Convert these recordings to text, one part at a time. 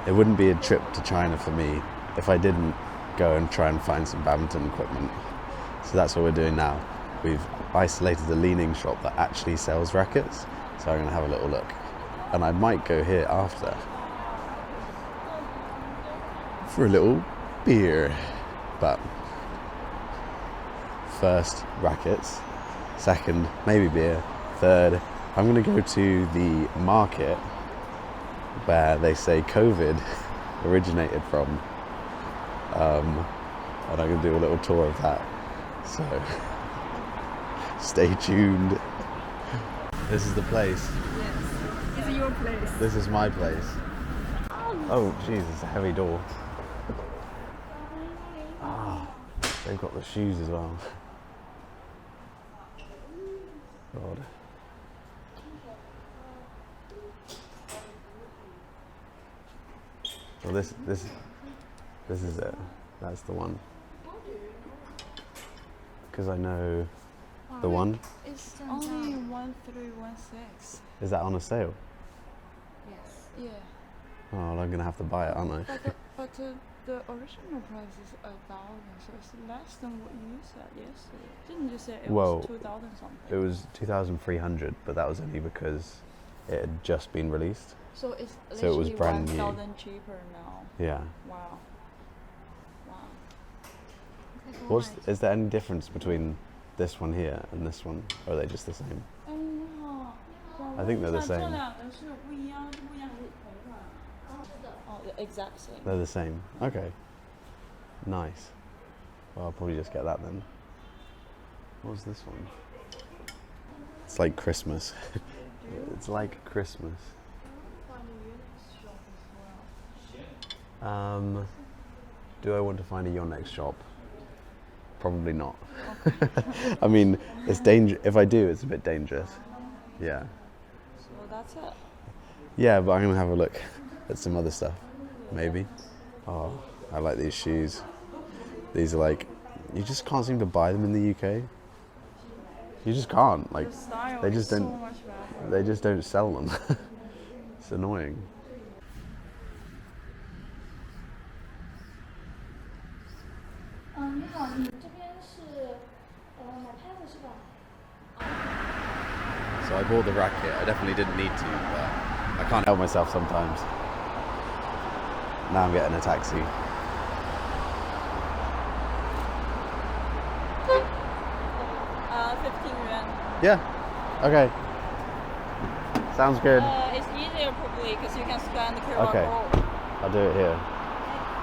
it wouldn't be a trip to China for me if I didn't go and try and find some badminton equipment. So that's what we're doing now. We've isolated a leaning shop that actually sells rackets, so I'm going to have a little look. And I might go here after for a little beer. But first, rackets. Second, maybe beer. Third, I'm going to go to the market where they say COVID originated from. And I'm going to do a little tour of that. So, stay tuned. This is the place. Yes. Is it your place? This is my place. Oh, jeez, it's a heavy door. Ah, they've got the shoes as well. God. Well, this is it. That's the one. Because I know the one. It's only 1316. Is that on a sale? Yes. Yeah. Oh, well, I'm gonna have to buy it, aren't I? But the original price is 1,000, so it's less than what you said yesterday. Didn't you say it was 2,000 something? It was 2,300, but that was only because it had just been released. So it's So it was brand new. 1,000 cheaper now. Yeah. Wow. Is there any difference between this one here and this one? Or are they just the same? I think they're the same. Oh, the exact same. They're the same. Okay. Nice. Well, I'll probably just get that then. What was this one? It's like Christmas. It's like Christmas. Do I want to find a Yonex shop? Probably not. I mean, it's if I do, it's a bit dangerous. Yeah. So that's it. Yeah, but I'm gonna have a look at some other stuff, maybe. Oh, I like these shoes. These are like, you just can't seem to buy them in the UK. You just can't. Like, they just don't. They just don't sell them. It's annoying. So I bought the racket. I definitely didn't need to, but I can't help myself sometimes. Now I'm getting a taxi. 15 yuan. Yeah. Okay. Sounds good. It's easier probably because you can scan the QR Okay. code. I'll do it here.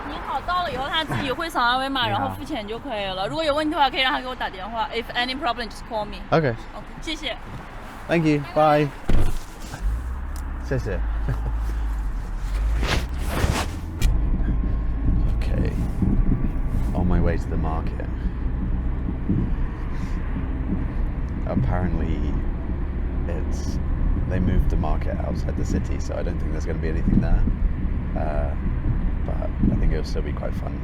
你好，到了以后他自己会扫二维码，然后付钱就可以了。如果有问题的话，可以让他给我打电话。If any problem, just call me. Okay. OK，谢谢。 Thank you. Bye. 谢谢. Okay. On my way to the market. Apparently, they moved the market outside the city, so I don't think there's going to be anything there. But I think it'll still be quite fun.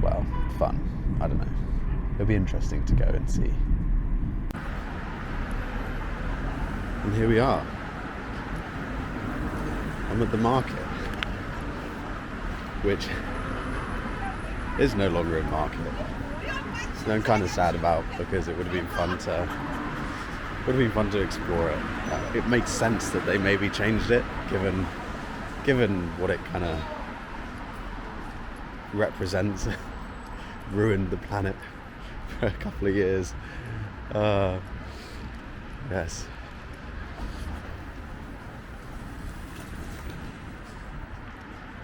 Well, fun. I don't know. It'll be interesting to go and see. And here we are. I'm at the market, which is no longer a market. So I'm kind of sad about, because it would have been fun to explore it. It makes sense that they maybe changed it, given what it kind of represents. Ruined the planet for a couple of years. Yes.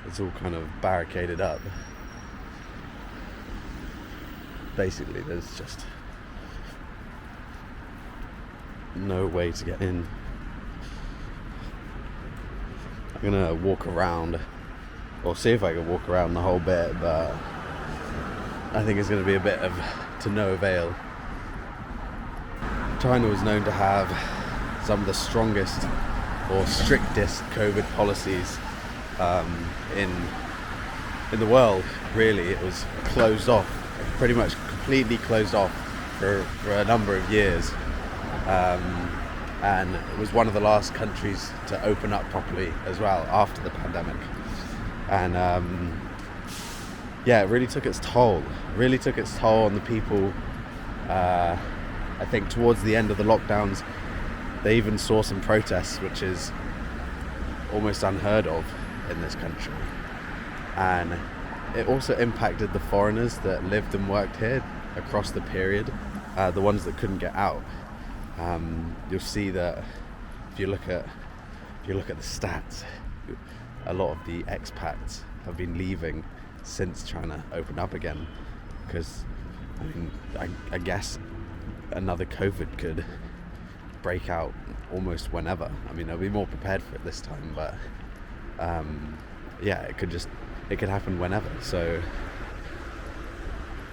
It's all kind of barricaded up. Basically, there's just no way to get in. I'm gonna walk around, or see if I can walk around the whole bit, but I think it's gonna be a bit of to no avail. China was known to have some of the strongest or strictest COVID policies in the world. Really, it was closed off, pretty much completely closed off for a number of years. and it was one of the last countries to open up properly as well after the pandemic. And yeah, it really took its toll. Really took its toll on the people. I think towards the end of the lockdowns, they even saw some protests, which is almost unheard of in this country. And it also impacted the foreigners that lived and worked here across the period, the ones that couldn't get out. You'll see that if you look at the stats, a lot of the expats have been leaving since China opened up again, because I mean, I guess another COVID could break out almost whenever. I mean, they'll be more prepared for it this time, but yeah, it could happen whenever. So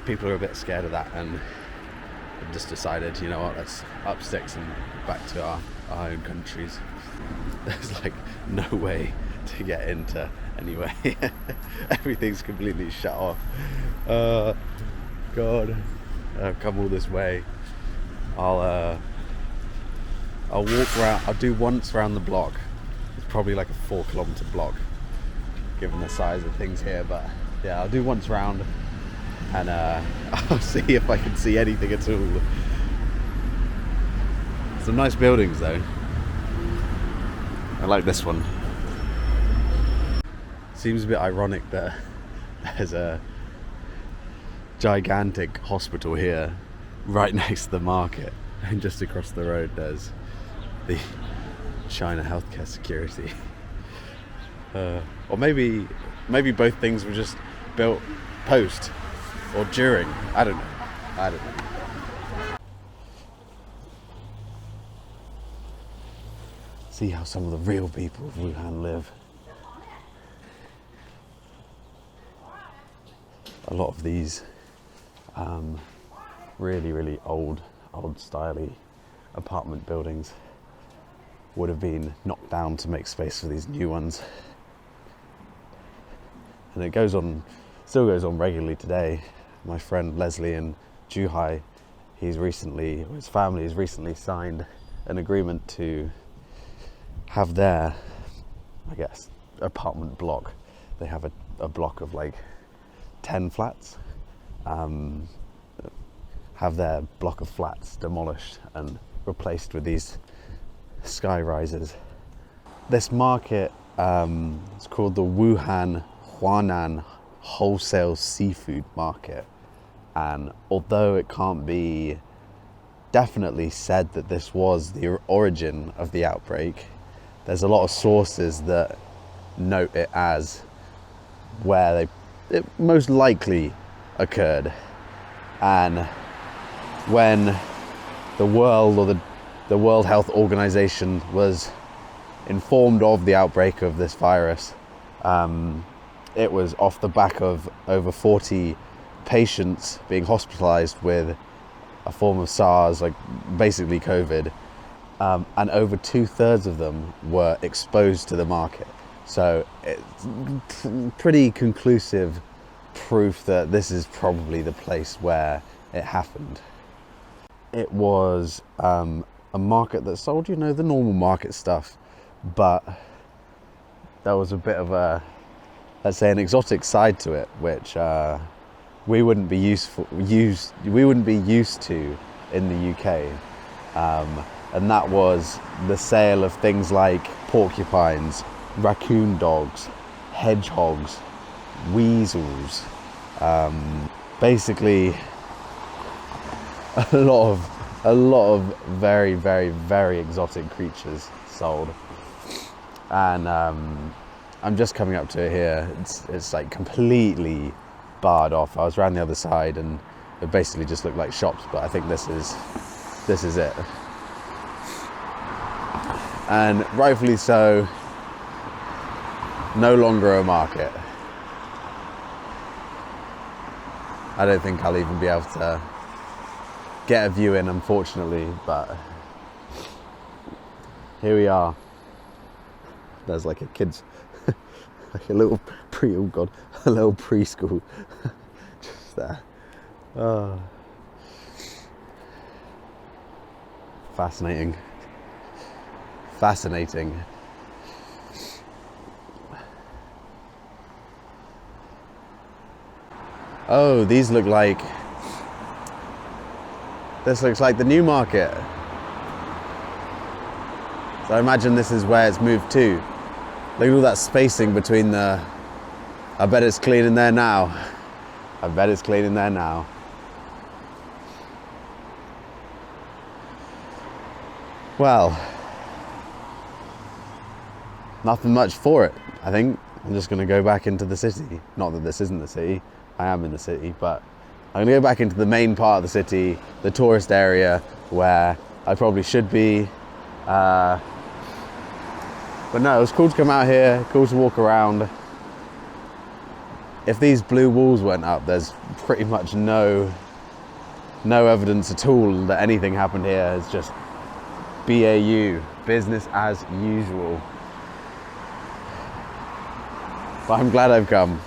people are a bit scared of that, and just decided, you know what, let's up sticks and back to our own countries. There's like no way to get into anyway. Everything's completely shut off. God, I've come all this way. I'll walk around. I'll do once around the block. It's probably like a 4 kilometer block, given the size of things here. But yeah, I'll do once round, and I'll see if I can see anything at all. Some nice buildings though. I like this one. Seems a bit ironic that there's a gigantic hospital here right next to the market, and just across the road there's the China healthcare security. Or maybe both things were just built post or during. I don't know. See how some of the real people of Wuhan live. A lot of these really old styly apartment buildings would have been knocked down to make space for these new ones. And it still goes on regularly today. My friend Leslie in Zhuhai, his family has recently signed an agreement to have their, I guess, apartment block. They have a block of like 10 flats, have their block of flats demolished and replaced with these sky risers. This market is called the Wuhan Huanan Wholesale Seafood Market, and although it can't be definitely said that this was the origin of the outbreak, there's a lot of sources that note it as where it most likely occurred. And when the World Health Organization was informed of the outbreak of this virus, it was off the back of over 40 patients being hospitalized with a form of SARS, like basically COVID, and over 2/3 of them were exposed to the market. So it's pretty conclusive proof that this is probably the place where it happened. It was a market that sold, the normal market stuff, but there was a bit of an exotic side to it, which we wouldn't be used to in the UK, and that was the sale of things like porcupines, raccoon dogs, hedgehogs, weasels, basically a lot of very, very, very exotic creatures sold. And I'm just coming up to it here. It's like completely barred off. I was around the other side and it basically just looked like shops, but I think this is it. And rightfully so, no longer a market. I don't think I'll even be able to get a view in, unfortunately, but here we are. There's like a kid's, like a little a little preschool just there. Oh. Fascinating. fascinating. Oh, these look like... This looks like the new market. So I imagine this is where it's moved to. Look at all that spacing between the... I bet it's clean in there now. I bet it's clean in there now. Well, nothing much for it, I think. I'm just gonna go back into the city. Not that this isn't the city, I am in the city, but I'm gonna go back into the main part of the city, the tourist area where I probably should be. But no, it was cool to come out here, cool to walk around. If these blue walls went up, there's pretty much no evidence at all that anything happened here. It's just BAU, business as usual. But I'm glad I've come,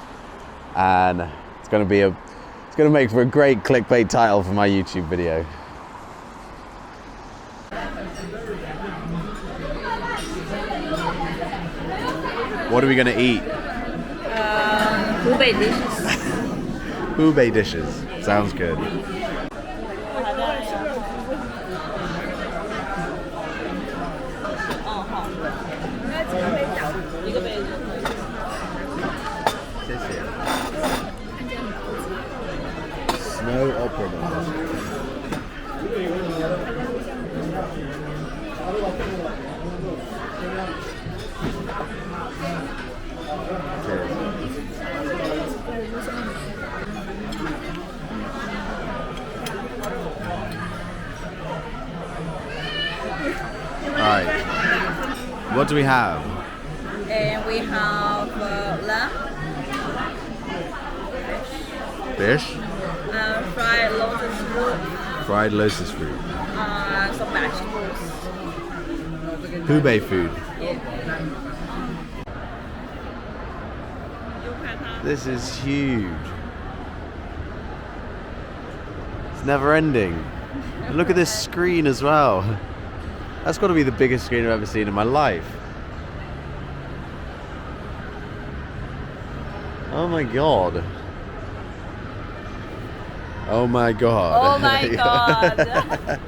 and it's going to make for a great clickbait title for my YouTube video. What are we going to eat? Hubei dishes. Hubei dishes. Sounds good. Snow opera ball. Alright, what do we have? And we have lamb, Fish? fried lotus root, Fried lotus fruit. some vegetables. Hubei food. Yeah. This is huge. It's never ending. And look at this screen as well. That's got to be the biggest screen I've ever seen in my life. Oh my god. Oh my god. Oh my god.